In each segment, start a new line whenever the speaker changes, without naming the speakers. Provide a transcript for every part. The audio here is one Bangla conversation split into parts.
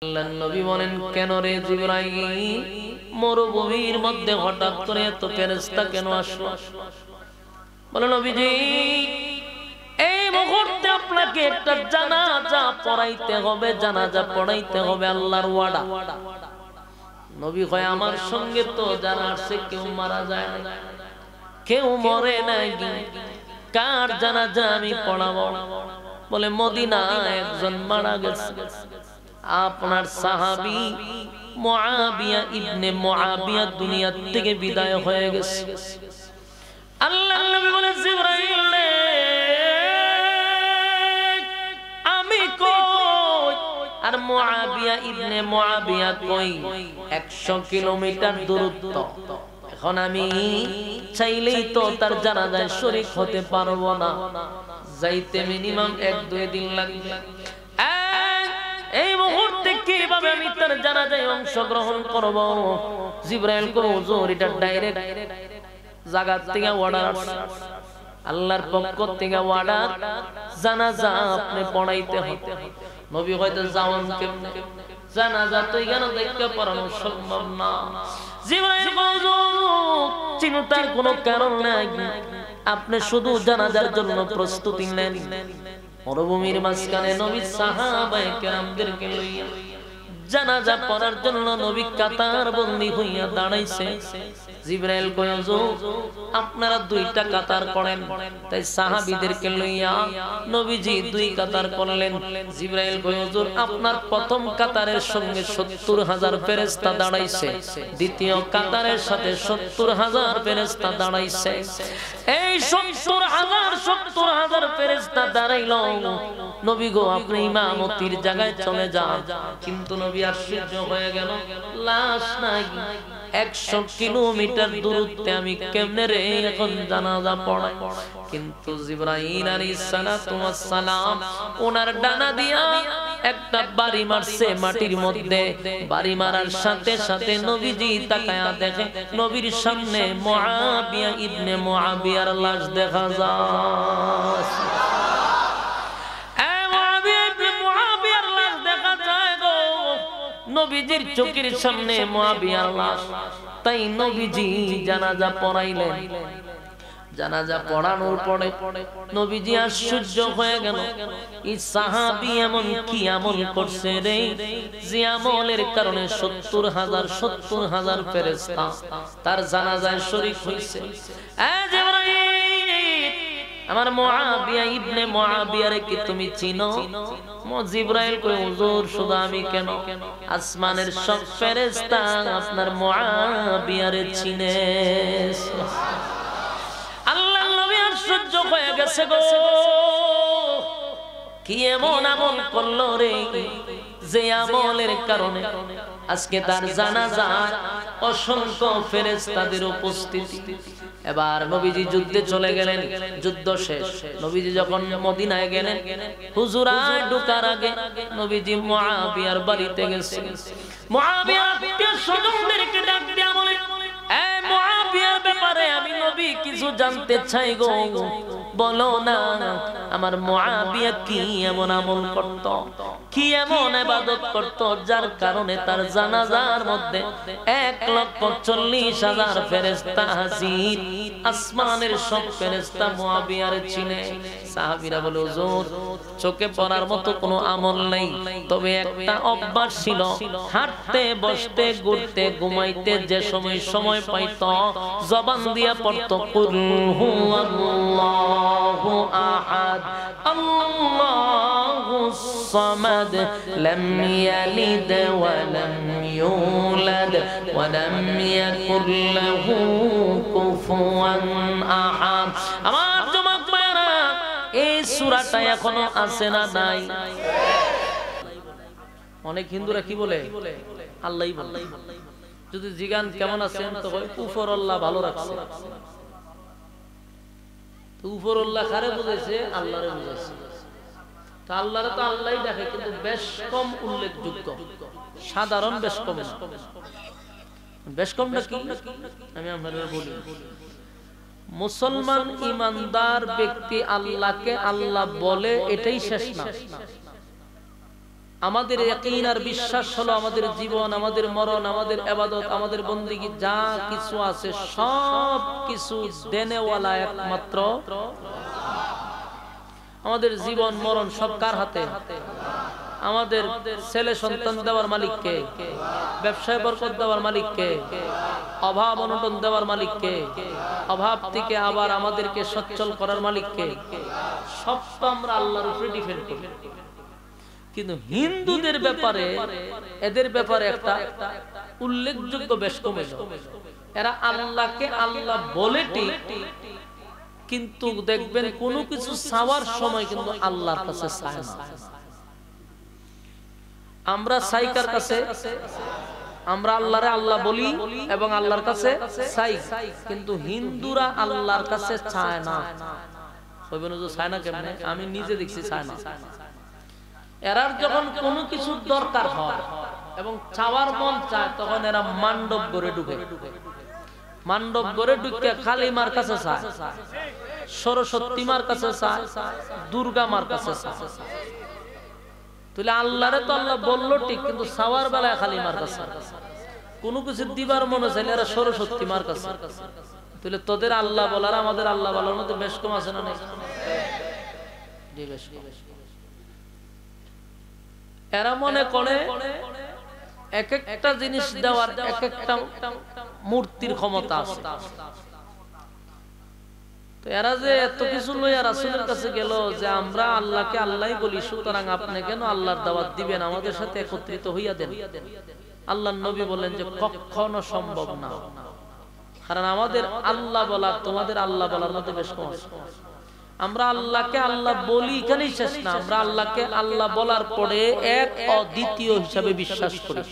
আল্লাহর নবী বলেন, কেন রে জিবরাইল, মরুভূমির মধ্যে হঠাৎ করে এত ফেরেশতা কেন আসলো? বলে, নবীজি, এই মুহূর্তে আপনাকে একটা জানাজা পড়াইতে হবে, জানাজা পড়াইতে হবে, আল্লাহর ওয়াদা। নবী কয়, আমার সঙ্গে তো যারা আসছে কেউ মারা যায় না, কেউ মরে নাই, কার জানাজা আমি পড়াবো? বলে, মদিনায় একজন মারা গেছে, আপনার সাহাবী মুআবিয়া ইবনে মুআবিয়া দুনিয়া থেকে বিদায় হয়ে গেছে। আল্লাহর নবী বলে, জিবরাইল রে, আমি কই আর মুআবিয়া ইবনে মুআবিয়া কই? 100 কিলোমিটার দূরত্ব। এখন আমি চাইলেই তো তার জানাজায় শরীক হতে পারবো না, যাইতে মিনিমাম 1-2 দিন লাগবে। এই মুহূর্তে কিভাবে আমি তার জানাজায় অংশগ্রহণ করব? জিবরাইল কো, হুজুর, এটা ডাইরেক্ট জায়গা থেকে অর্ডার, আল্লাহর পক্ষ থেকে অর্ডার, জানাজা আপনি পড়াইতে হবে। নবী হয়তো যাওয়ান কেমনে? জানাজা তো এখানে দেখতে পড়ানো সম্ভব না। জিবরাইল কো, হুজুর, চিন্তার কোনো কারণ নাই, আপনি শুধু জানাজার জন্য প্রস্তুতি নেন। মরুভূমির মাঝখানে নবী সাহাবায়ে কেরামদেরকে লইয়া জানাজা পড়ার জন্য নবী কাতার বন্দী হইয়া দাঁড়াইছে। জিবরাইল কয়, হুজুর, আপনারা 2টা কাতার করেন। তাই সাহাবীদেরকে লইয়া নবীজি 2 কাতার করলেন। জিবরাইল কয়, হুজুর, আপনার প্রথম কাতারের সঙ্গে 70,000 ফেরেশতা দাঁড়াইছে, দ্বিতীয় কাতারের সাথে 70,000 ফেরেশতা দাঁড়াইছে। এই 70,000 ফেরেশতা দাঁড়াইল। নবী গো, আপনি ইমামতির জায়গায় চলে যান। কিন্তু নবী আশ্চর্য হয়ে গেল, লাশ নাই, 100 কিলোমিটার দূরত্বে আমি কেমনে রে এখন জানাজা পড়াই? কিন্তু জিবরাইল আলাইহিস সালাতু ওয়াস সালাম ওনার ডানা দিয়া একটা বাড়ি মারছে মাটির মধ্যে। বাড়ি মারার সাথে সাথে নবীজি তাকায়া দেখে, নবীর সামনে মুআবিয়া ইবনে মুআবিয়ার লাশ দেখা যায়। নবীজির চোখের সামনে মুআবিয়ার লাশ। তাই নবীজি জানাজা পড়াইলেন। জানাজা পড়ানোর পরে নবীজি আশ্চর্য হয়ে গেল, এই সাহাবী এমন কি আমল করছে রে, যে আমলের কারণে 70,000 ফেরেশতা তার জানাজায় শরীক হইছে। আমার মুআবিয়া ইবনে মুআবিয়ারে কি তুমি চিনো? জিবরাইল কয়, হুজুর, শুধু আমি কেন, আসমানের সব ফেরেশতা আপনার মুআবিয়ারে চিনে। আল্লাহর নবী আশ্চর্য হয়ে গেছে গো, কি এমন আমল করলো রে, যে আমলের কারণে আজকে তার জানাজায় অসংখ্য ফেরেশতাদের উপস্থিতি। এবার নবীজি যুদ্ধে চলে গেলেন। যুদ্ধ শেষ, নবীজি যখন মদিনায় গেলেন, হুজুরায় ঢোকার আগে নবীজি মুআবিয়ার বাড়িতে গেছেন। মুআবিয়ার আত্মীয়-স্বজনদেরকে ডাক দিয়া বলে, এই মুআবিয়ার ব্যাপারে আমি নবী কিছু জানতে চাই গো, বলো না, আমার মুআবিয়া কি এমন আমল করত, কি এমন ইবাদত করত, যার কারণে তার জানাজার মধ্যে 1,40,000 ফেরেশতা হাজির। আসমানের সব ফেরেশতা মুআবিয়ার চিনে। সাহাবীরা বলে, হুজুর, চোখে পড়ার মতো কোনো আমল নেই, তবে একটা অভ্যাস ছিল, হাঁটতে, বসতে, ঘুরতে, ঘুমাইতে যে সময় পাইত, জবান দিয়া পড়ত, কুল হুয়াল্লাহু আহাদ, আল্লাহুস সামাদ, লাম ইয়ালিদ ওয়া লাম ইউলাদ ওয়া লাম ইয়াকুল লাহু কুফুয়ান আহাদ। আমার জমাত ভাইরা, এই সূরাটা এখনো আছে না নাই? অনেক হিন্দুরা কি বলে? আল্লাহই বলে। যদি জিগান কেমন আছেন, তো হয় উপর আল্লাহ ভালো রাখছে। তো উপর আল্লাহ কারে বুঝাইছে? আল্লাহরে বুঝাইছে। তো আল্লাহরে তো আল্লাহই দেখে, কিন্তু বেশ কম উল্লেখযোগ্য, সাধারণ বেশ কম। বেশ কমটা কি আমি আপনাদের বলি। মুসলমান ইমানদার ব্যক্তি আল্লাহকে আল্লাহ বলে, এটাই শেষ না। আমাদের ইয়াকিন আর বিশ্বাস হলো আমাদের জীবন, আমাদের মরণ, আমাদের ইবাদত, আমাদের বন্দেগী যা কিছু আছে সব কিছু দেনেওয়ালা একমাত্র। আমাদের জীবন মরণ সব কার হাতে? আমাদের ছেলে সন্তান দেওয়ার মালিক কে? ব্যবসায় বরকত দেওয়ার মালিক কে? অভাব অনটন দেওয়ার মালিক কে? অভাব থেকে আবার আমাদেরকে সচ্ছল করার মালিক কে? সব তো আমরা আল্লাহর উপরে ডিপেন্ড করি। কিন্তু হিন্দুদের ব্যাপারে, এদের ব্যাপারে একটা উল্লেখযোগ্য বেশ কমে, এরা আল্লাহকে আল্লাহ বলে ঠিক, কিন্তু দেখবেন কোনো কিছু চাওয়ার সময় কিন্তু আল্লাহর কাছে চায় না। আমরা চাই কার কাছে? আমরা আল্লাহরে আল্লাহ বলি এবং আল্লাহর কাছে চাই, কিন্তু হিন্দুরা আল্লাহর কাছে চায় না। চায় না কেমনে? আমি নিজে দেখছি চায় না। এরা যখন কোনো কিছু দরকার হয় এবং চাওয়ার মন চায়, তখন এরা মান্ডব গড়ে ঢুকে। মান্ডব গড়ে ঢুকে কালী মার কাছে চায়, সরস্বতী মার কাছে চায়, দুর্গা মার কাছে চায়। তাহলে আল্লাহরে তো আল্লাহ বললো ঠিক, কিন্তু চাওয়ার বেলায় কালী মার কাছে। কোনো কিছু দিবার মনে চাইলে এরা সরস্বতী মার কাছে। তাহলে তোদের আল্লাহ বলার আমাদের আল্লাহ বলার মধ্যে বেশ কম আছে না? নেই? এরা মনে করে এক একটা জিনিস দেওয়ার এক একটা মূর্তির ক্ষমতা আছে। তো এরা যে এত কিছু লইয়া রাসূলের কাছে গেল যে আমরা আল্লাহকে আল্লাহই বলি, সুতরাং আপনি কেন আল্লাহর দাওয়াত দিবেন? আমাদের সাথে একত্রিত হইয়া দেন। আল্লাহর নবী বলেন যে কখনো সম্ভব না, কারণ আমাদের আল্লাহ বলা তোমাদের আল্লাহ বলার মধ্যে বেশ কম আছে। আমরা আল্লাহকে আল্লাহ বলি এখানেই শেষ না, আমরা আল্লাহকে আল্লাহ বলার পরে এক অদ্বিতীয় হিসাবে বিশ্বাস করি।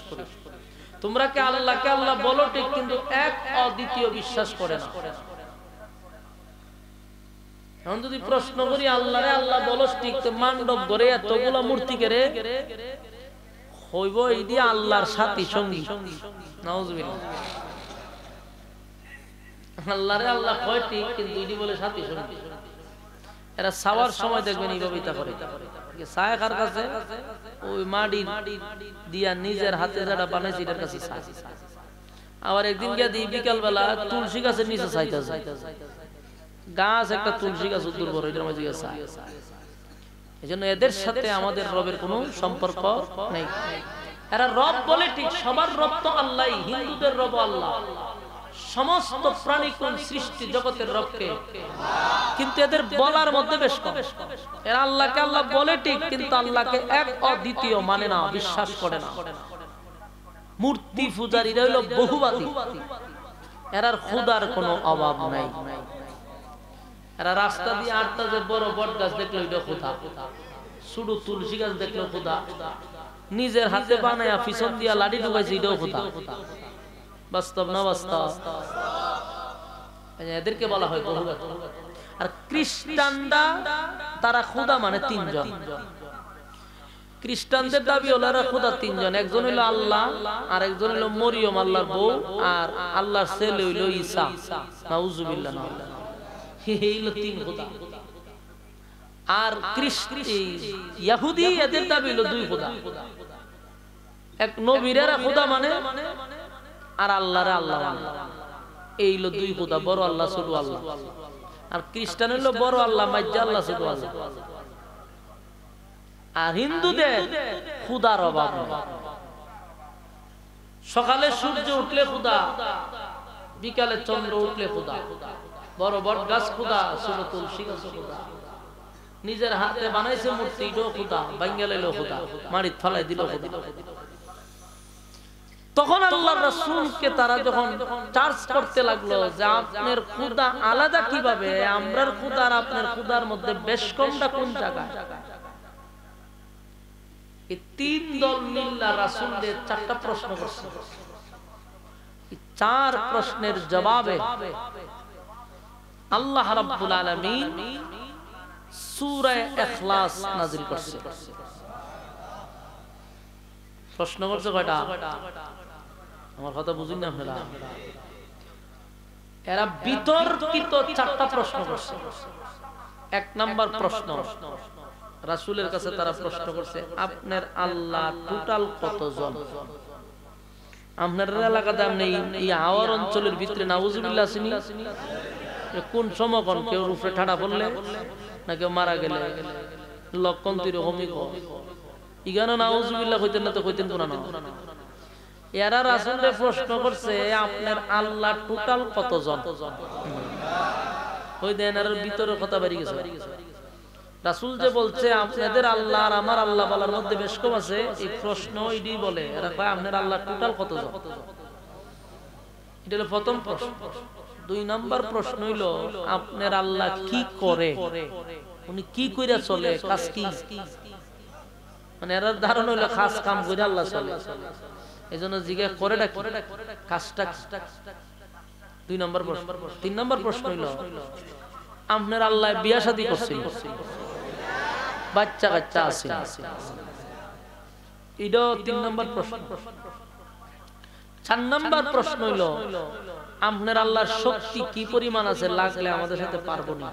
তোমরা কি আল্লাহকে আল্লাহ বলো ঠিক, কিন্তু এক অদ্বিতীয় বিশ্বাস করে না। এখন যদি প্রশ্ন করি আল্লাহরে আল্লাহ বলো ঠিক, তো মান্ডব গড়ে এতগুলা মূর্তি কেড়ে হইব এই দিয়ে আল্লাহর সাথী সঙ্গী। নাউজুবিল্লাহ। আল্লাহরে আল্লাহ কয় ঠিক, কিন্তু এটি বলে সাথী সঙ্গী। এরা চাওয়ার সময় দেখবেন এইভাবে করে। চায় কার কাছে? ওই মাটি দিয়া নিজের হাতে যারা বানাইছে এটার কাছে চায়। আবার একদিন গিয়ে দিই বিকাল বেলা তুলসী গাছের নিচে চাইতেছে। গাছ একটা তুলসী গাছ উত্তর বড়, এটার মাঝে চায়। এই জন্য এদের সাথে আমাদের রবের কোনো সম্পর্ক নেই। এরা রব বলে ঠিক, সবার রব তো আল্লাহ। হিন্দুদের রব আল্লাহ, সমস্ত প্রাণীকুল সৃষ্টি জগতের রবকে, কিন্তু এদের বলার মধ্যে বেশ কম। এরা আল্লাহকে আল্লাহ বলে ঠিক, কিন্তু আল্লাহকে এক অদ্বিতীয় মানে না, বিশ্বাস করে না। মূর্তি পূজারীরা হইল বহুবাদী। এরার খুদার কোনো অভাব নাই। এরা রাস্তা দিয়ে আটটা যে বড় বট গাছ দেখলো এটা খুদা, ছোট তুলসী গাছ দেখলো খুদা, নিজের হাতে বানায়া পিছন দিয়া লাঠি ঢুকাইছে এটাও খুদা। বাস্তব না বাস্তব? এদেরকে বলা হয় বহুবাদী। আর খ্রিস্টানরা তারা খুদা মানে তিনজন। খ্রিস্টানদের দাবি হলো এরা খুদা তিনজন। একজন হইল আল্লাহ, আর একজন হইল মরিয়ম আল্লাহর বউ, আর আল্লাহর ছেলে হইল ঈসা। নাউজুবিল্লাহ। এইগুলো তিন খুদা। আর ইহুদি এদের দাবি হলো দুই খুদা। এক নবীরা খুদা মানে, আর আল্লাহরে আল্লাহ মানে। এই হলো দুই খুদা, বড় আল্লাহ ছোট আল্লাহ। আর খ্রিস্টান হইলো বড় আল্লাহ মাইজা আল্লাহ ছোট আল্লাহ। আর হিন্দুদের খুদার অভাব নেই। সকালে সূর্য উঠলে খুদা, বিকালে চন্দ্র উঠলে খুদা। বড় বট গাছ খুদা, ছোট তুলসী গাছ খুদা। নিজের হাতে বানাইছে মূর্তি এটাও খুদা, ভাঙ্গা লাইলো খুদা, মাটিতে ফালাই দিল খুদা। তখন আল্লাহর রাসূলকে তারা যখন চার্জ করতে লাগলো যে আপনার খুদা আলাদা কিভাবে, আমরার খুদা আর আপনার খুদার মধ্যে বেশ কমটা কোন জায়গায়? এই তিন দল মিল্লা রাসূলদের চারটা প্রশ্ন করছে। এই চার প্রশ্নের জবাবে আল্লাহ রাব্বুল আলামিন সূরা ইখলাস নাযিল করছে। প্রশ্ন করছে কয়টা? আমার কথা বুঝুন না আপনারা? এরা বিতর্কিত চারটা প্রশ্ন করছে। এক নাম্বার প্রশ্ন, রাসূলের কাছে তারা প্রশ্ন করছে আপনার আল্লাহ টোটাল কতজন? আপনার এলাকাতে আপনি এই আওয়ার অঞ্চলের ভিতরে নাউজুবিল্লাহ আসেনি? কোন সমকন কেউ রূপে ঠাড়া পড়লে না কেউ মারা গেলে লক্ষণ তীর হমিক ইগানো নাউজুবিল্লাহ কইতেন না তো কইতেন কোন না। এরা রাসূলকে প্রশ্ন করছে আপনার আল্লাহ টোটাল কতজন? ওই দেন আর ভিতরে কথা বেরিয়ে গেছে। রাসূল যে বলছে আপনাদের আল্লাহ আর আমার আল্লাহ বলার মধ্যে বেশ কম আছে, এই প্রশ্ন এডি বলে এরা কয় আপনার আল্লাহ টোটাল কতজন? এটা হলো প্রথম প্রশ্ন। দুই নাম্বার প্রশ্ন হইল আপনার আল্লাহ কি করে, উনি কি কইরা চলে, কাজ কি? মানে এর ধারণা হইলো খাস কাম করে আল্লাহ চলে, এজন্য জিজ্ঞেস করেটা কি, কাজটা। দুই নাম্বার প্রশ্ন। তিন নাম্বার প্রশ্ন হইল আপনার আল্লাহ বিয়া শাদী করছিল, বাচ্চা কাচ্চা আছে, এটা তিন নাম্বার প্রশ্ন। চার নাম্বার প্রশ্ন হইল আপনার আল্লাহর শক্তি কি পরিমাণ আছে, লাগলে আমাদের সাথে পারবো না।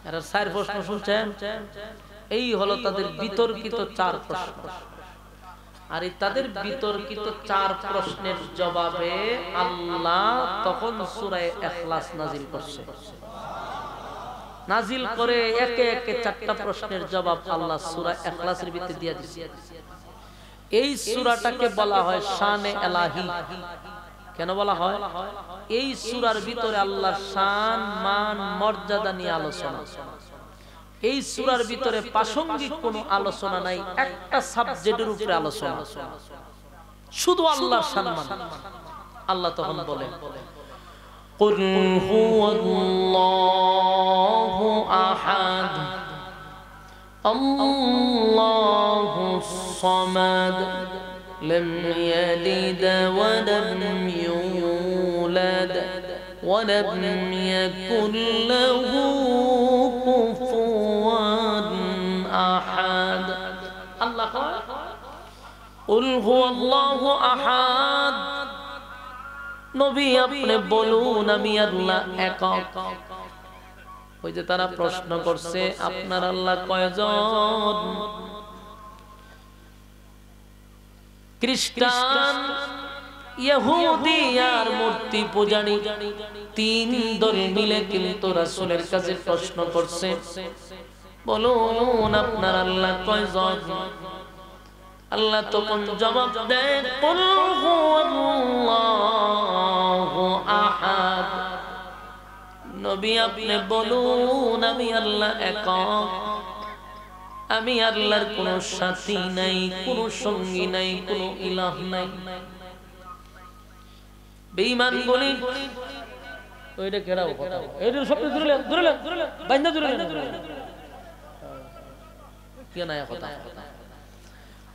এরা চার প্রশ্ন শুনছেন, এই হলো তাদের বিতর্কিত চার প্রশ্ন। আর এই তাদের বিতর্কিত চার প্রশ্নের জবাবে আল্লাহ তখন সূরা ইখলাস নাজিল করছে। নাজিল করে একে একে চারটা প্রশ্নের জবাব আল্লাহ সূরা ইখলাসের ভিতরে দিয়ে দিয়েছে। এই সূরাটাকে বলা হয় শানে ইলাহি। কেন বলা হয়? এই সূরার ভিতরে আল্লাহর শান, মান, মর্যাদা নিয়ে আলোচনা। এই সূরার ভিতরে প্রাসঙ্গিক কোনো আলোচনা নাই, একটা সাবজেক্টের উপরে আলোচনা, শুধু আল্লাহর সম্মান। আল্লাহ তখন বলে কুল হুয়াল্লাহু আহাদ আল্লাহুস সামাদ লাম ইয়ালিদ ওয়া লাম ইউলাদ ওয়া লাম ইয়াকুল লাহু কুফুয়ান আহাদ। আল্লাহ কয় কুল হুয়াল্লাহু আহাদ, নবী আপনি বলুন আমি আল্লাহ একক। ওই যে তারা প্রশ্ন করছে আপনার আল্লাহ কয়জন? খ্রিস্টান, ইহুদি আর মূর্তি পূজারী তিন দল মিলে কিন্তু রাসূলের কাছে প্রশ্ন করছে বলুন আপনার আল্লাহ কয়জন? আল্লাহ তখন জবাব দেন কুল হুয়াল্লাহু আহাদ, নবী আপনি বলুন আমি আল্লাহ একক। আমি আল্লাহর কোনো সাথী নাই, কোনো সঙ্গী নাই, কোনো ইলাহ নাই। বেঈমান বলি ওইটা কেড়াও কথা, এইটা সব দূরলেন দূরলেন দূরলেন বাইন্দা দূরলেন কি না কথা।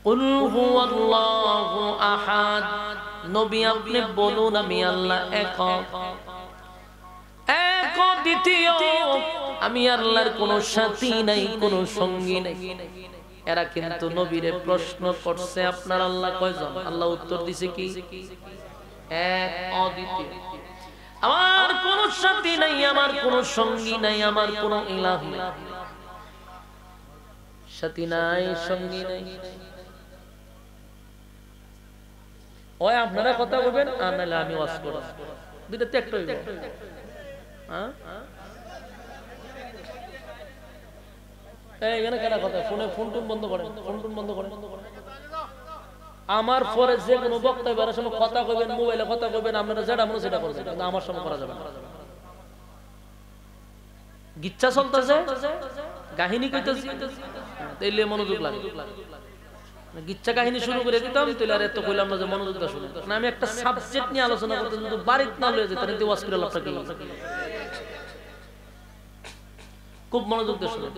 কুল হুয়াল্লাহু আহাদ, নবী আপনি বলুন আমি আল্লাহ একক, এক দ্বিতীয়, আমি আল্লাহর কোনো সাথী নাই, কোনো সঙ্গী নাই। এরা কিন্তু নবীরে প্রশ্ন করছে আপনার আল্লাহ কয়জন? আল্লাহ উত্তর দিছে কি? এক, অদ্বিতীয়। আমার কোনো সাথী নাই, আমার কোনো সঙ্গী নাই, আমার কোনো ইলাহ নাই। সাথী নাই, সঙ্গী নাই। ওই আপনারা কথা বলবেন আর নাহলে আমি ওয়াজ করব, দুইটা তো একটা হইব। হ্যাঁ এখানে কেন কথা, ফোনে ফোন টোন বন্ধ করেন, ফোন টোন বন্ধ করেন। আমার পরে যে কোনো বক্তব্যের সময় কথা কইবেন, মোবাইলে কথা কইবেন, আপনারা যেটা মনে সেটা করবেন, কিন্তু আমার সময় করা যাবে না। গিচ্ছা চলতেছে, কাহিনী কইতেছি, তাইলে মনোযোগ লাগে। গিচ্ছা কাহিনী শুরু করে দিতাম তাহলে আর এত কইলাম না যে মনোযোগটা শুনে না। আমি একটা সাবজেক্ট নিয়ে আলোচনা করতে যদি বাড়িতে না লয়ে যেতাম ওয়াজ করে লাভটা কি? খুব মনোযোগ দিয়ে শুনে।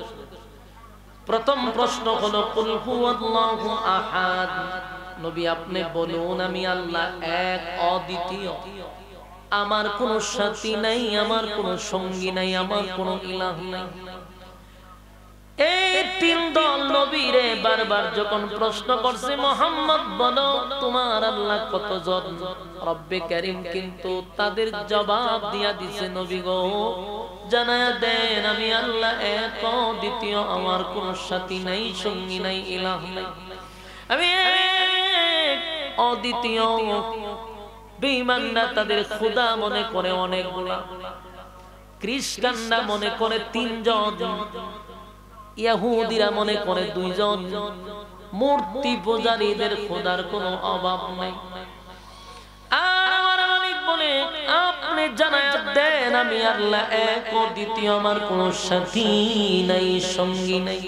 প্রথম প্রশ্ন হলো কুল হুয়াল্লাহু আহাদ, নবী আপনি বলুন আমি আল্লাহ এক, অদ্বিতীয়। আমার কোনো সাথী নাই, আমার কোনো সঙ্গী নাই, আমার কোনো ইলাহ নাই। এই তিন দল নবীরে বারবার যখন প্রশ্ন করছে মুহাম্মদ বলো তোমার আল্লাহ কতজন রব্বে কারীম, কিন্তু তাদের জবাব দিয়া দিছে নবী গো জানায়া দেন আমি আল্লাহ এক, দ্বিতীয় আমার কোনো সাথী নাই, সঙ্গী নাই, ইলাহ নাই, আমি এক, অদ্বিতীয়। বেঈমানরা তাদের খোদা মনে করে অনেকগুলা, খ্রিস্টানরা মনে করে 3 জন, ইহুদিরা মনে করে 2 জন, মূর্তি পূজারীদের খোদার কোনো অভাব নাই। আমার মালিক বলে আপনি জানায়া দেন আমি আল্লাহ এক, দ্বিতীয় আমার কোনো সাথী নাই, সঙ্গী নাই।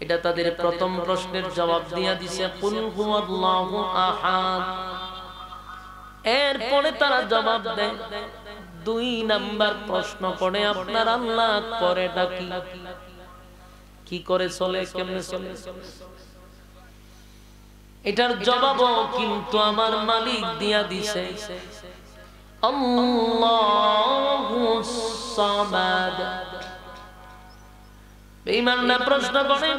এটা তাদের প্রথম প্রশ্নের জবাব দিয়া দিছে কুল হুয়াল্লাহু আহাদ। এরপরে তারা জবাব দেয় 2 নাম্বার প্রশ্ন করে আপনার আল্লাহ করেটা কি, কি করে চলে, কেমনে চলে। এটার জবাবও কিন্তু আমার মালিক দিয়া দিছে আল্লাহুস সামাদ। বেঈমানরা প্রশ্ন করে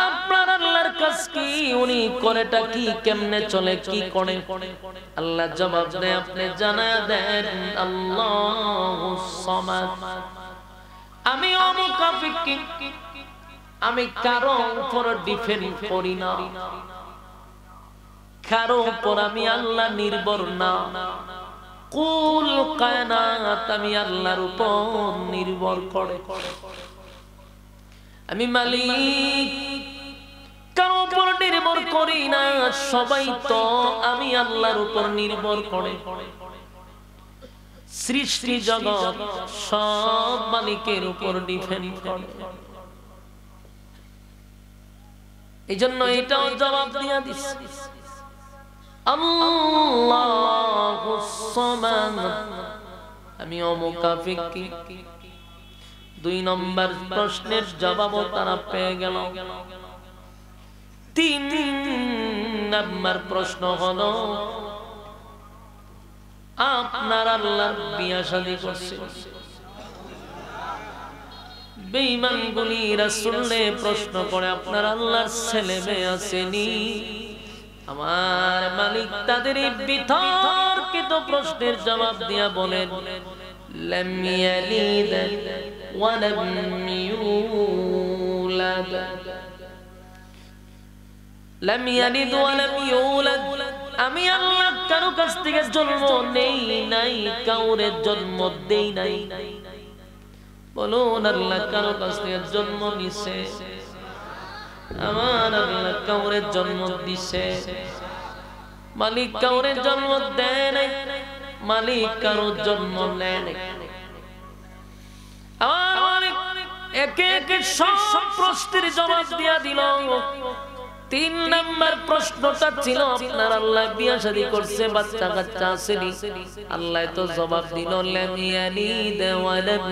আপনার আল্লাহর কাজ কি, উনি করেটা কি, কেমনে চলে, কি করে। আল্লাহ জবাব দেয় আপনি জানায়া দেন আল্লাহুস সামাদ। আমি অমুকাফিক, আমি কারো উপর ডিপেন্ড করি না, কারো উপর আমি আল্লাহ নির্ভর না। কুল কায়নাত আমি আল্লাহর উপর নির্ভর করে। আমি মালিক, কারো উপর নির্ভর করি না, সবাই তো আমি আল্লাহর উপর নির্ভর করে। সৃষ্টি জগৎ সব মালিকের উপর ডিপেন্ড করে। এই জন্য এটাও জবাব দিয়া দিছে আল্লাহুস সামাদ। আমি অমুকাফিক। 2 নম্বর প্রশ্নের জবাবও তারা পেয়ে গেল। 3 নম্বর প্রশ্ন হলো আপনার আল্লাহর বিয়া শাদী করছে। বেঈমানগুলি রাসূলকে প্রশ্ন করে আপনার আল্লাহর ছেলে মেয়ে আসেনি। আমার মালিক তাদের এই বিতর্কিত প্রশ্নের জবাব দিয়া বলেন লাম ইয়ালিদ ওয়া লাম ইউলাদ, লাম ইয়ালিদ ওয়া লাম ইউলাদ। আমি আল্লাহ কারো কাছ থেকে জন্ম নেই নাই, কাউরে জন্ম দেই নাই। বলুন আল্লাহ কারো কাছ থেকে জন্ম নিছে? আমার আল্লাহ কাউরে জন্ম দিছে? মালিক কাউরে জন্ম দেয় নাই, মালিক কারো জন্ম নেয় নাই। আমার মালিক একে একে সব প্রশ্নের জবাব দিয়া দিল। 3 নাম্বার প্রশ্নটা ছিল আপনার আল্লাহ বিয়া শাদী করছে, বাচ্চা কাচ্চা আসেনি। আল্লাহ তো জবাব দিল লাম ইয়ালিদ ওয়া লাম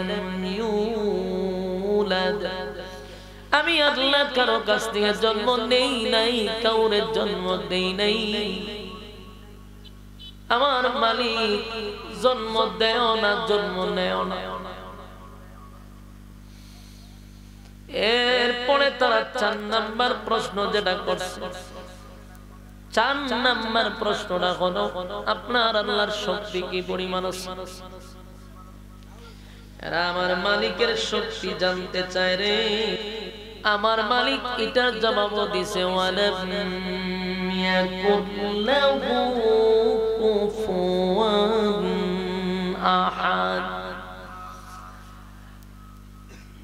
ইউলাদ। আমি আল্লাহ কারো কাছ থেকে জন্ম নেই নাই, কাউরে জন্ম দেই নাই। আমার মালিক জন্ম দেয় না, জন্ম নেয় না। এরপরে তারা 4 নাম্বার প্রশ্ন যেটা করছে, 4 নাম্বার প্রশ্নটা হলো আপনার আল্লাহর শক্তি কি পরিমাণ আছে। এরা আমার মালিকের শক্তি জানতে চায় রে। আমার মালিক এটার জবাব দিছে ওয়ালাম ইয়াকুল লাহু কুফুয়ান আহাদ।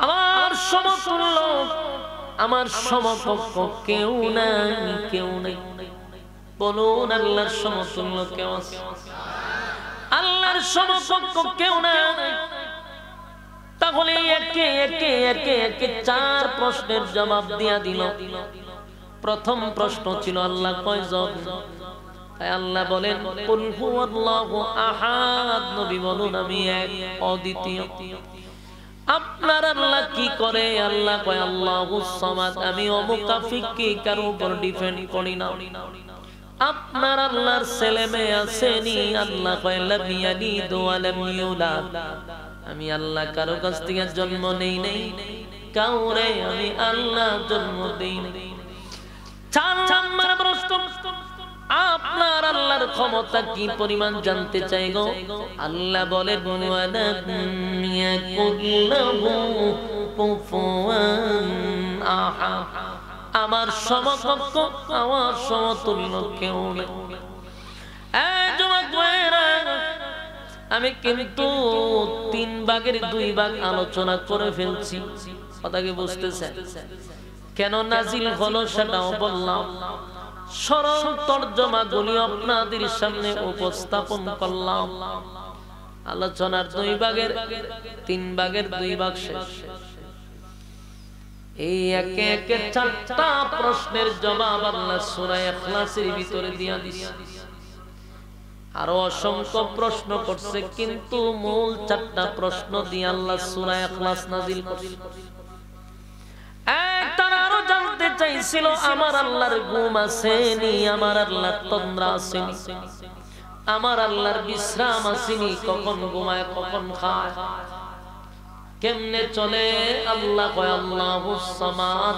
আমার সমতুল্য, আমার সমকক্ষ কেউ নাই, কেউ নাই। বলুন আল্লাহর সমতুল্য কেউ আছে? আল্লাহর সমকক্ষ কেউ নাই। তাহলে একে একে একে একে 4 প্রশ্নের জবাব দিয়া দিল। প্রথম প্রশ্ন ছিল আল্লাহ কয়জন? তাই আল্লাহ বলেন কুল হুয়াল্লাহু আহাদ। নবী বলুন আমি এক, অদ্বিতীয়। আপনার আল্লাহ কি করে? আল্লাহ কয় আল্লাহুস সামাদ। আমি অমুকাফিক, কারো উপর ডিপেন্ড করি না। আপনার আল্লাহর ছেলে মেয়ে আসেনি। আল্লাহ কয় লাম ইয়ালিদ ওয়া লাম ইউলাদ। আমি আল্লাহ কারো কাছ থেকে জন্ম নেই নাই, কাউরে আমি আল্লাহ জন্ম দেই নাই। 4 নম্বর প্রশ্ন, আপনার আল্লাহর ক্ষমতা কি পরিমাণ জানতে চাই গো। আল্লাহ বলেন ওয়ালাম ইয়াকুল্লাহু কুফুয়ান আহাদ, আমার সমকক্ষ, আমার সমতুল্য কেউ নেই। আমি কিন্তু 3 ভাগের 2 ভাগ আলোচনা করে ফেলছি, কথা কি বুঝতেছেন? কেন নাজিল হলো সেটাও বললাম, সরল তরজমা গুলি আপনাদের সামনে উপস্থাপন করলাম। আলোচনার 2 ভাগের 3 ভাগের 2 ভাগ শেষ। এই একে একে 4টা প্রশ্নের জবাব আল্লাহ সূরা ইখলাসের ভিতরে দিয়া দিয়েছে। আরো অসংখ্য প্রশ্ন করছে, কিন্তু মূল 4টা প্রশ্ন দিয়ে আল্লাহ সূরা ইখলাস নাজিল করছে। তারা আরো জানতে চাইছিল আমার আল্লাহর ঘুম আসেনি, আমার আল্লাহর তন্দ্রা আসেনি, আমার আল্লাহর বিশ্রাম আসেনি, কখন ঘুমায় কখন খায় কেমনে চলে। আল্লাহ কয় আল্লাহুস সামাদ,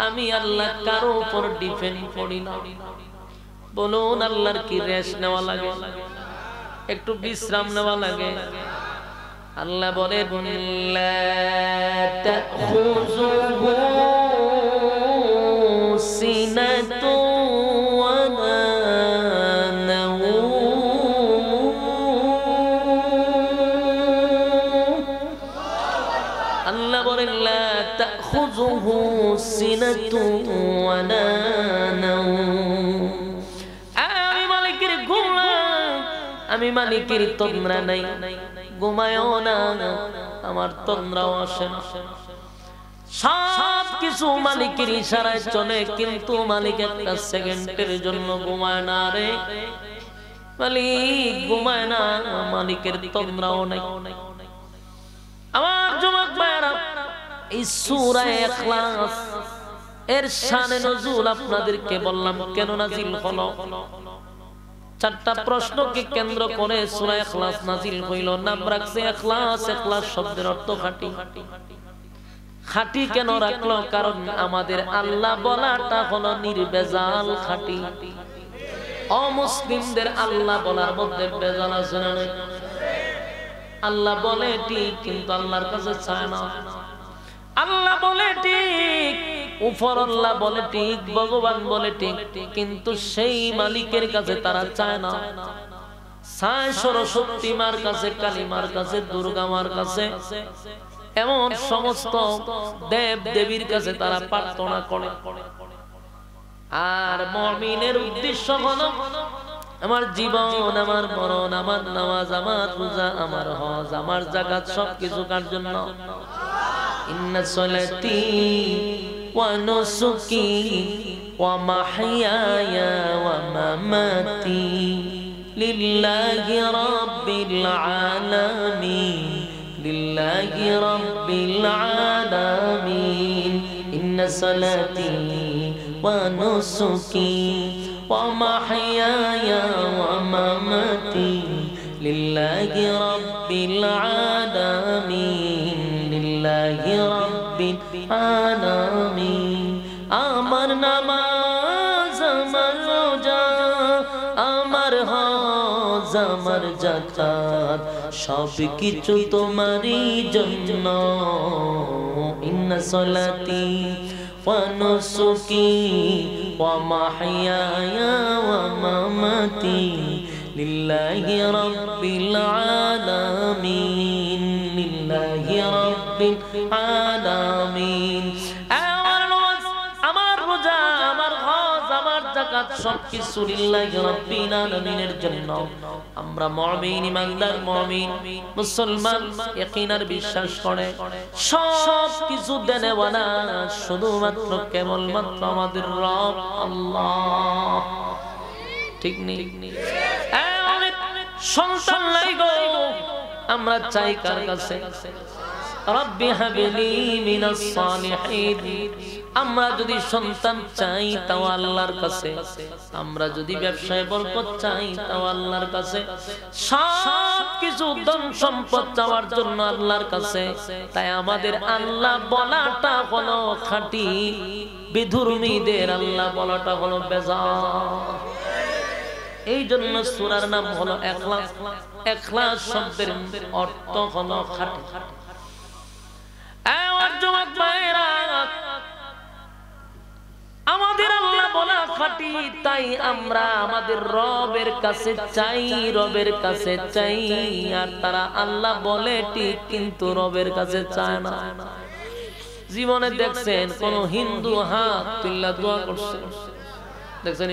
আমি আল্লাহ কারো উপর ডিপেন্ড করি না। বলুন আল্লাহর কি রেস্ট নেওয়া লাগে, একটু বিশ্রাম নেওয়া লাগে? আল্লাহ বলে লা তাখুযুহু সিনাতু ওয়ালা নাওম। আল্লাহ বলেন লা তাখুযুহু সিনাতু ওয়ালা নাওম, আমি মালিকের তন্দ্রা নাই, ঘুমায়ও না, আমার তন্দ্রাও আসে না। সব কিছু মালিকের ইশারায় চলে, কিন্তু মালিক একটা সেকেন্ডের জন্য ঘুমায় না রে। মালিক ঘুমায় না, মালিকের তন্দ্রাও নাই। আমার যুবক ভাইরা, এই সূরা ইখলাস এর শানে নজুল আপনাদেরকে বললাম, কেন নাজিল হলো। 4টা প্রশ্নকে কেন্দ্র করে সূরা ইখলাস নাজিল হইল। নাম রাখছে ইখলাস। ইখলাস শব্দের অর্থ খাঁটি। খাঁটি কেন রাখলো? কারণ আমাদের আল্লাহ বলাটা হলো নির্ভেজাল খাঁটি। অমুসলিমদের আল্লাহ বলার মধ্যে ভেজাল আছে না? আল্লাহ বলে ঠিক, কিন্তু আল্লাহর কাছে চায় না। আল্লাহ বলে ঠিক, উপর আল্লাহ বলে ঠিক, ভগবান বলে ঠিক, কিন্তু সেই মালিকের কাছে তারা চায় না। চায় সরস্বতী মার কাছে, কালী মার কাছে, দুর্গা মার কাছে, এমন সমস্ত দেব দেবীর কাছে তারা প্রার্থনা করে। আর মুমিনের উদ্দেশ্য হলো আমার জীবন, আমার মরণ, আমার নামাজ, আমার রোজা, আমার হজ, আমার যাকাত, সবকিছু কার জন্য? ইন্না সলাতি ওয়া নুসুকি ওয়া মাহইয়ায়া ওয়া মামাতি লিল্লাহি রাব্বিল আলামিন, লিল্লাহি রাব্বিল আলামিন। ইন্না সলাতি ওয়া নুসুকি ওয়া মাহইয়ায়া ওয়া মামাতি লিল্লাহি রাব্বিল আলামিন, লিল্লাহি রাব্বিল আলামিন। আমার নামাজ, আমার রোজা, আমার হজ, আমার যাকাত, সব কিছু তোমারই জন্য। ইন্না সলাতি ওয়া নুসুকি ওয়া মাহইয়ায়া ওয়া মামাতি লিল্লাহি রাব্বিল আলামিন, লিল্লাহি রাব্বিল আলামিন। আমার রোজা, আমার হজ, আমার যাকাত, সবকিছু লিল্লাহি রাব্বিল আলামিনের জন্য। আমরা মুমিন, ইমানদার মুমিন মুসলমান ইয়াকিনার বিশ্বাস করে সব কিছু দেনেওয়ালা শুধুমাত্র কেবলমাত্র আমাদের রব আল্লাহ। ঠিক নেই? সন্তান নাই গো, আমরা চাই কার কাছে? রব্বি হাবলি মিনাস সালিহিন। আমরা যদি সন্তান চাই তাও আল্লাহর কাছে, আমরা যদি ব্যবসায় বরকত চাই তাও আল্লাহর কাছে, সব কিছু ধন সম্পদ চাওয়ার জন্য আল্লাহর কাছে। তাই আমাদের আল্লাহ বলাটা হলো খাঁটি, বিধর্মীদের আল্লাহ বলাটা হলো বেজাল। এই জন্য সূরার নাম হলো ইখলাস। ইখলাস শব্দের অর্থ হলো খাঁটি। আমাদের আল্লাহ বলা খাঁটি, তাই আমরা আমাদের রবের কাছে চাই, রবের কাছে চাই। আর তারা আল্লাহ বলে ঠিক, কিন্তু রবের কাছে চায় না। জীবনে দেখছেন কোন হিন্দু হাত তুল্লা দোয়া করছে? দেখছেন?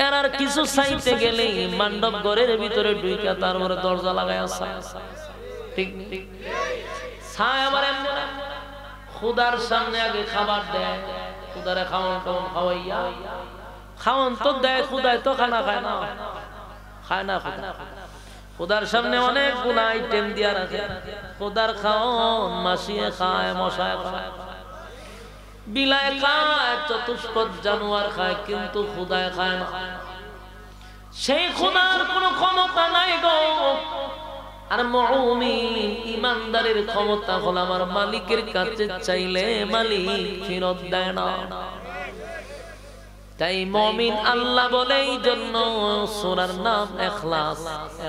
এর আর কিছু চাইতে গেলেই মণ্ডপ ঘরের ভিতরে ঢুইকা তারপরে দরজা লাগায় আছে। ঠিক ঠিক ছায় আবার খুদার সামনে আগে খাবার দেয়, খুদারে খাওয়ান টাওয়ান খাওয়াইয়া, খাওয়ান তো দেয়, খুদায় তো খানা খায় না, খায় না খুদা। খুদার সামনে অনেকগুলো আইটেম দিয়া রাখে, খুদার খাওয়ান মাসিয়ে খায়, মশায় খায়, বিলায় খায়, চতুষ্পদ জানোয়ার খায়, কিন্তু খুদায় খায় না। সেই খুদার কোনো ক্ষমতা নাই গো। আর মুমিন ইমানদারের ক্ষমতা হলো আমার মালিকের কাছে চাইলে মালিক ফেরত দেয় না। তাই মুমিন আল্লাহ বলে, এই জন্য সূরার নাম ইখলাস।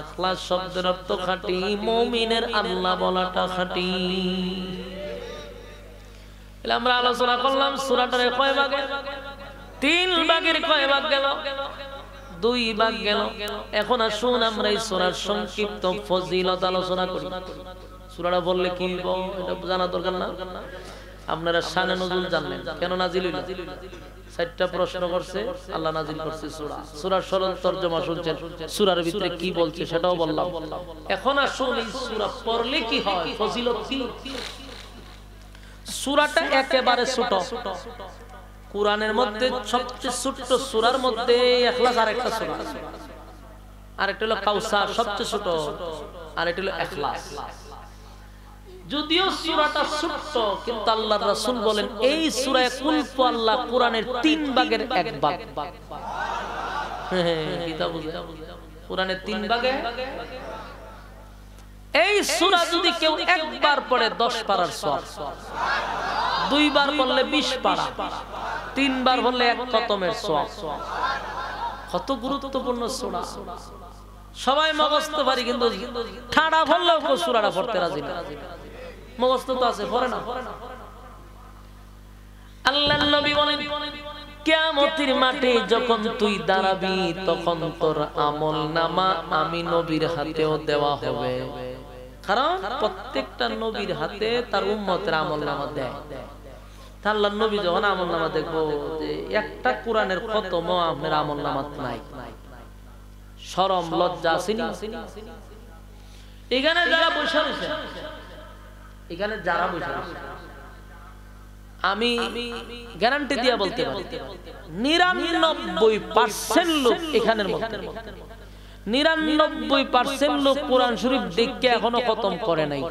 ইখলাস শব্দের অর্থ খাঁটি, মুমিনের আল্লাহ বলাটা খাঁটি। আমরা আলোচনা করলাম সূরাটার কয় ভাগে? 3 ভাগের কয় ভাগ গেল? 2 ভাগ গেল। এখন আসুন আমরা এই সূরার সংক্ষিপ্ত ফজিলত আলোচনা করি। সূরাটা বললে কি এটা জানা দরকার না? আপনারা শানে নজুল জানলেন, কেন নাজিল হইল? 4টা প্রশ্ন করছে, আল্লাহ নাজিল করছে সূরা। সূরার সরল তরজমা শুনছেন, সূরার ভিতরে কি বলছে সেটাও বললাম। এখন আসুন এই সূরা পড়লে কি হয়, ফজিলত কি? সূরাটা একেবারে ছোট। কুরআনের মধ্যে সবচেয়ে ছোট সূরার মধ্যে ইখলাস আর একটা সূরা, আরেকটা হলো কাউসার, সবচেয়ে ছোট, আর এটা হলো ইখলাস। যদিও সূরাটা ছোট, কিন্তু আল্লাহর রাসূল বলেন এই সূরা কুল আল্লাহ কুরআনের 3 ভাগের 1 ভাগ। কিতাব কুরআনের 3 ভাগে। এই সূরা যদি কেউ একবার পড়ে 10 পারার সওয়াব, 2 বার পড়লে 20 পারা, 3 বার পড়লে 1 খতমের সওয়াব। কত গুরুত্বপূর্ণ সূরা। সবাই মুখস্থ পারি, কিন্তু ঠাড়া পড়লেও কেউ সূরাটা পড়তে রাজি না। মুখস্থ তো আছে, পড়ে না। আল্লাহর নবী বলেন, কিয়ামতের মাঠে যখন তুই দাঁড়াবি, তখন তোর আমলনামা আমি নবীর হাতেও দেওয়া হবে। কারণ প্রত্যেকটা নবীর হাতে তার উম্মতের আমলনামা দেয়। আল্লাহর নবী যখন আমলনামা দেখবো যে একটা কোরআনের খতমও আপনার আমলনামাত নাই, শরম লজ্জা আসেনি? এখানে যারা বসে আছে, এখানে যারা বসে আছে, আমি গ্যারান্টি দিয়ে বলতে পারি 99% লোক এখানের মধ্যে, 99% লোক কোরআন শরীফ দেখে এখনো খতম করে নাই।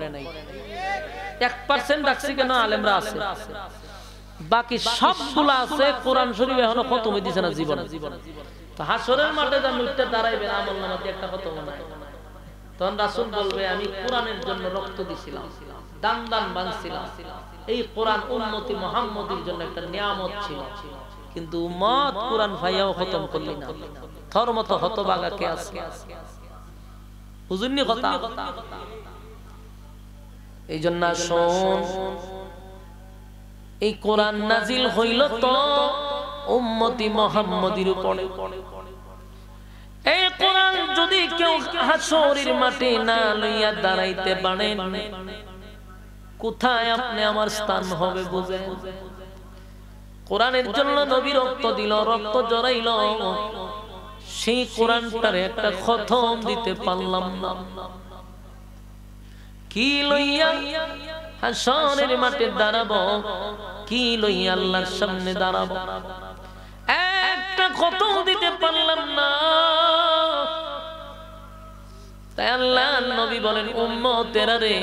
1% রাখছি কেন, আলেমরা আছে, বাকি সবগুলা আছে কোরআন শরীফ এখনো খতম হইছে না জীবনে। তো হাসরের মাঠে যা মুখটা দাঁড়াইবে আমলনামাতে একটা খতম নাই, তখন রাসূল বলবে আমি কোরআনের জন্য রক্ত দিছিলাম, দান দান বাঁধছিলাম। এই কোরআন উম্মতি মুহাম্মদের জন্য একটা নিয়ামত ছিল, কিন্তু উম্মত কোরআন ভাইয়াও খতম করলি না। তোর মতো হতভাগা কে আছে? বুঝুননি কথা? এই জন্য শোন, এই কোরআন নাজিল হইল তো উম্মতি মুহাম্মদের উপরে। এই কোরআন যদি কেউ হাসরের মাঠে না লইয়া দাঁড়াইতে পারেন, কোথায় আপনি আমার স্থান হবে বুঝেন? কোরআনের জন্য নবী রক্ত দিল, রক্ত জড়াইল, সেই কোরআনটার একটা খতম দিতে পারলাম না। কি লইয়া হাসরের মাঠে দাঁড়াবো, কি লইয়া আল্লাহর সামনে দাঁড়াবো, একটা খতম দিতে পারলাম না। তাই আল্লাহর নবী বলেন, উম্মতেরা রে,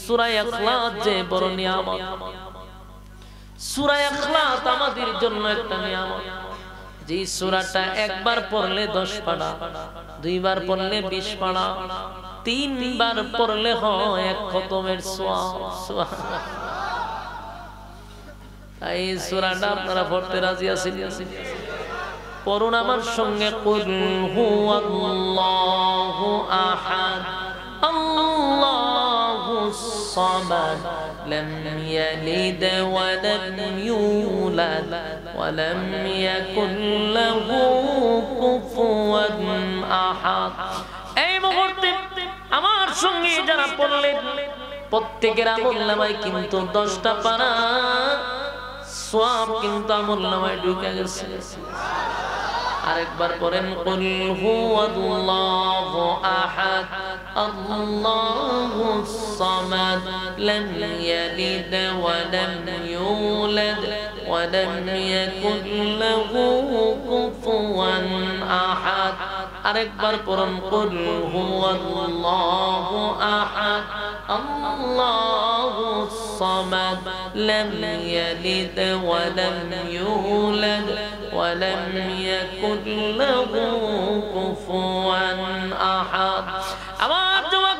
সূরা ইখলাস যে বড় নিয়ামত, সূরা ইখলাস আমাদের জন্য একটা নিয়ামত। যে সূরাটা একবার পড়লে 10 পারা, দুইবার পড়লে 20 পারা, তিনবার পড়লে হয় এক খতমের সওয়াব। সুবহানাল্লাহ। এই সূরাটা আপনারা পড়তে রাজি আছেন? পড়ুন আমার সঙ্গে। কুল হুয়াল্লাহু আহাদ আল্লাহুস সামাদ লাম ইয়ালিদ ওয়া লাম ইউলাদ ওয়া লাম ইয়াকুল লাহু কুফুয়ান আহাদ। এই মুহূর্তে আমার সঙ্গে যারা পড়লেন প্রত্যেকের আমলনামায় কিন্তু 10টা পারা সওয়াব কিন্তু আমলনামায় ঢুকে গেছে। আরেকবার পড়েন। কুল হুয়াল্লাহু আহাদ আল্লাহুস সামাদ লাম ইয়ালিদ ওয়া লাম ইউলাদ ওয়া লাম ইয়াকুল লাহু কুফুয়ান আহাদ। আরেকবার পড়ুন। কুল হুয়াল্লাহু আহাদ আল্লাহুস সামাদ লাম ইয়ালিদ ওয়া লাম ইউলাদ ওয়া লাম ইয়াকুল লাহু কুফুয়ান আহাদ। আমার যুবক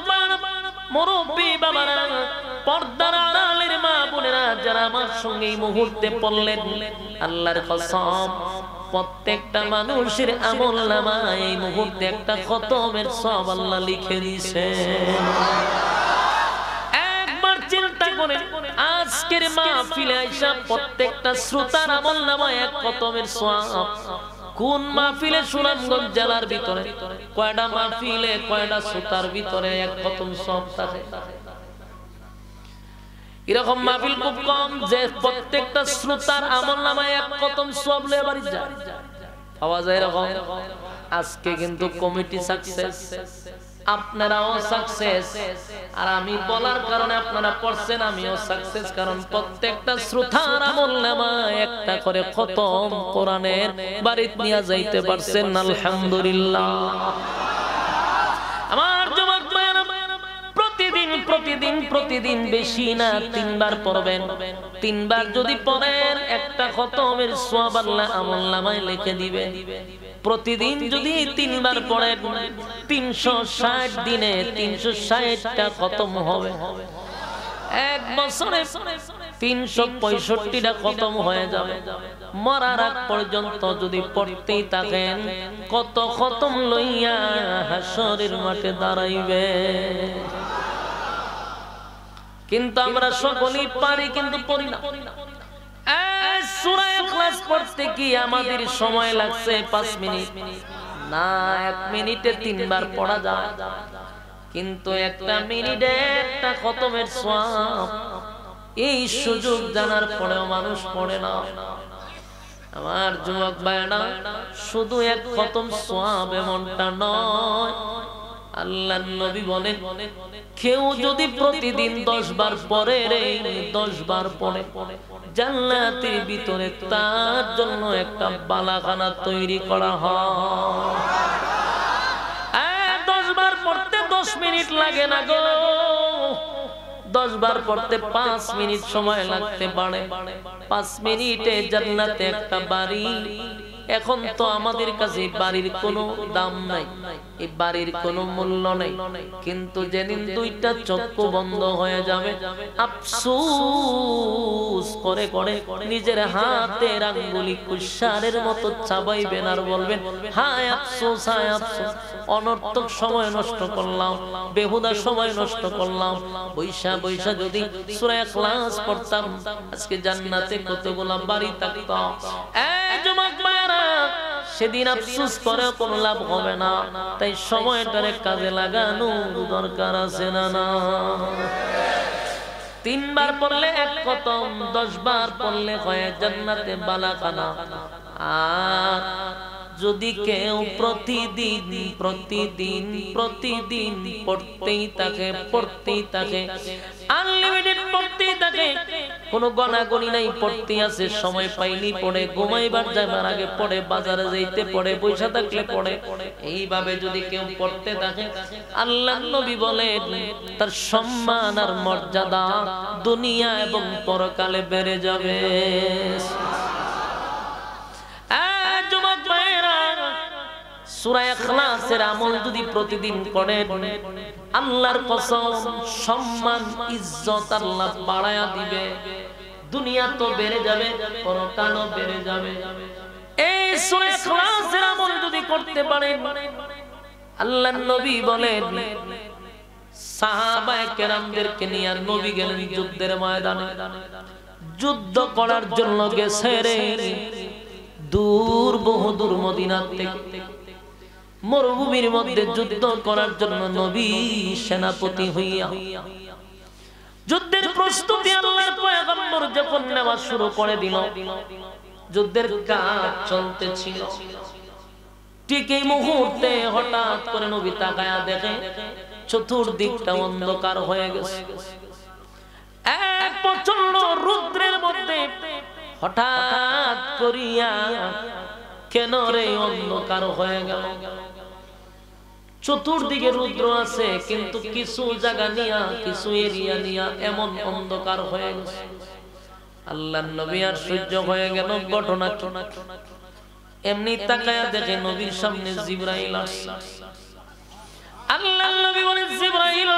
মুরব্বি বাবারা, পর্দার আড়ালের মা বোনেরা যারা আমার সঙ্গে এই মুহূর্তে পড়লেন, আল্লাহর কসম প্রত্যেকটা মানুষের আমলনামায় এই মুহূর্তে একটা খতমের সওয়াব আল্লাহ লিখে দিয়েছে। একবার চিন্তা করে আজকের মাহফিলে আইসা প্রত্যেকটা শ্রোতার আমলনামায় এক খতমের সওয়াব। কোন মাহফিলে? সুনামগঞ্জ জেলার ভিতরে কয়টা মাহফিলে কয়টা শ্রোতার ভিতরে এক খতম সওয়াব থাকে? এরকম মাহফিল খুব কম যে প্রত্যেকটা শ্রোতার আমলনামায় এক খতম সওয়াব লয়ে বাড়ি যায়। পাওয়া যায় এরকম? আজকে কিন্তু কমিটি সাকসেস, আপনারাও সাকসেস, আর আমি বলার কারণে আপনারা পড়ছেন, আমিও সাকসেস। কারণ প্রত্যেকটা শ্রোতার আমলনামায় একটা করে খতম কোরআনের বাড়িতে নিয়ে যাইতে পারছেন। আলহামদুলিল্লাহ। আমার যুবক ভাইরা, প্রতিদিন বেশি না 3 বার পড়বেন। 3 বার যদি পড়েন একটা খতমের সওয়াব আল্লাহ আমলনামায় লিখে দিবে। প্রতিদিন যদি 3 বার পড়েন 360 দিনে 360টা খতম হবে। এক বছরে 365টা খতম হয়ে যাবে। মরার আগ পর্যন্ত যদি পড়তেই থাকেন কত খতম লইয়া হাসরের মাঠে দাঁড়াইবে। কিন্তু আমরা সকলেই পারি, কিন্তু পড়ি না। সূরা ইখলাস পড়তে কি আমাদের সময় লাগছে 5 মিনিট? না, 1 মিনিটে 3 বার পড়া যায়। কিন্তু 1 মিনিটে একটা খতমের সওয়াব, এই সুযোগ জানার পরেও মানুষ পড়ে না। আমার যুবক ভাইরা, শুধু 1 খতম সওয়াব এমনটা নয়। আল্লাহর নবী বলেন, কেউ যদি প্রতিদিন 10 বার পড়ে, 10 বার পড়ে, জান্নাতের ভিতরে তার জন্য একটা বালাখানা তৈরি করা হয়। 10 বার পড়তে 10 মিনিট লাগে না গো। 10 বার পড়তে 5 মিনিট সময় লাগতে পারে। 5 মিনিটে জান্নাতে একটা বাড়ি। এখন তো আমাদের কাছে বাড়ির কোনো দাম নাই, এই বাড়ির কোনো মূল্য নাই। কিন্তু যেদিন 2টা চক্ষু বন্ধ হয়ে যাবে, আফসোস করে করে নিজের হাতের আঙ্গুলি কুশারের মতো চাবাইবেন আর বলবেন, হায় আফসোস, হায় আফসোস, অনর্থক সময় নষ্ট করলাম, বেহুদা সময় নষ্ট করলাম। বৈশা বৈশা যদি সূরা ইখলাস পড়তাম, আজকে জান্নাতে কতগুলা বাড়ি থাকতাম। এই যুবক ভাইরা, সেদিন আফসোস করে কোনো লাভ হবে না। তাই সময়টারে কাজে লাগানো দরকার আছে না? না, 3 বার পড়লে 1 খতম, 10 বার পড়লে হয় জান্নাতে বালাখানা। আর যদি কেউ প্রতিদিন প্রতিদিন প্রতিদিন পড়তেই থাকে আনলিমিটেড পড়তেই থাকে, কোনো গণাগণি নাই, পড়তে আছে, সময় পাইনি পড়ে, ঘুমাইবার যাবার আগে পড়ে, বাজারে যাইতে পড়ে, পয়সা থাকলে পড়ে, এইভাবে যদি কেউ পড়তে থাকে, আল্লাহর নবী বলেন তার সম্মান আর মর্যাদা দুনিয়া এবং পরকালে বেড়ে যাবে। যুবক ভাইরা, সূরা ইখলাসের আমল যদি প্রতিদিন করেন, আল্লাহর কসম সম্মান ইজ্জত আল্লাহ বাড়ায়া দিবে, দুনিয়া তো বেড়ে যাবে, পরকালও বেড়ে যাবে। এই সূরা ইখলাসের আমল যদি করতে পারেন, আল্লাহর নবী বলেন সাহাবায়ে কেরামদেরকে নিয়ে নবী গেলেন যুদ্ধের ময়দানে, যুদ্ধ করার জন্য গেছে রে, দূর বহুদূর মদিনা থেকে, মরুভূমির মধ্যে যুদ্ধ করার জন্য নবী সেনাপতি হইয়া যুদ্ধের প্রস্তুতি আল্লাহর পয়গম্বর যখন নেওয়া শুরু করে দিল, যুদ্ধের কাজ চলতেছিল, ঠিক এই মুহূর্তে হঠাৎ করে নবী তাকায়া দেখে চতুর্দিকটা অন্ধকার হয়ে গেছে। এক প্রচন্ড রুদ্রের মধ্যে হঠাৎ করিয়া কেন রে অন্ধকার হয়ে গেল? চতুর্দিকে রুদ্র আছে, কিন্তু কিছু জায়গা নিয়া, কিছু এরিয়া নিয়া এমন অন্ধকার হয়ে গেছে। আল্লাহর নবী আর সহ্য হয়ে গেল ঘটনা। এমনি তাকায়া দেখে নবীর সামনে জিবরাইল আসছে। আল্লাহর নবী বলে, জিবরাইল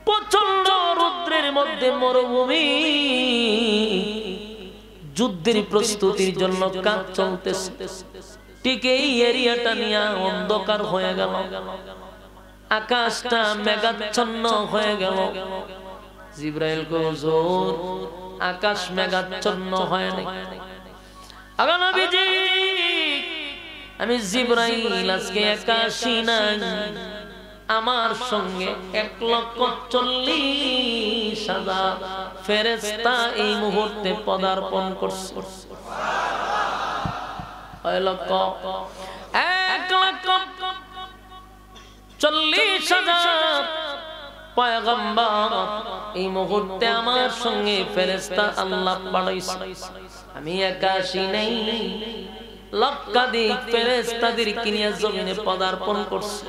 প্রচন্ড রুদ্রের মধ্যে মরুভূমি, যুদ্ধের প্রস্তুতির জন্য কাজ চলতেছে, ঠিক এই এরিয়াটা নিয়ে অন্ধকার হয়ে গেল, আকাশটা মেঘাচ্ছন্ন হয়ে গেল। জিবরাইল কো হুজুর, আকাশ মেঘাচ্ছন্ন হয় নাই। আগা নবীজি, আমি জিবরাইল আজকে একা আসি নাই, আমার সঙ্গে 1,40,000 ফেরেশতা এই মুহূর্তে পদার্পণ করছে। 1,40,000 পয়গম্বর এই মুহূর্তে আমার সঙ্গে ফেরেশতা আল্লাহ পাঠাইছে। আমি একা আসি নাই, লক্ষাধিক ফেরেশতাদের কিনিয়া জমিনে পদার্পণ করছে।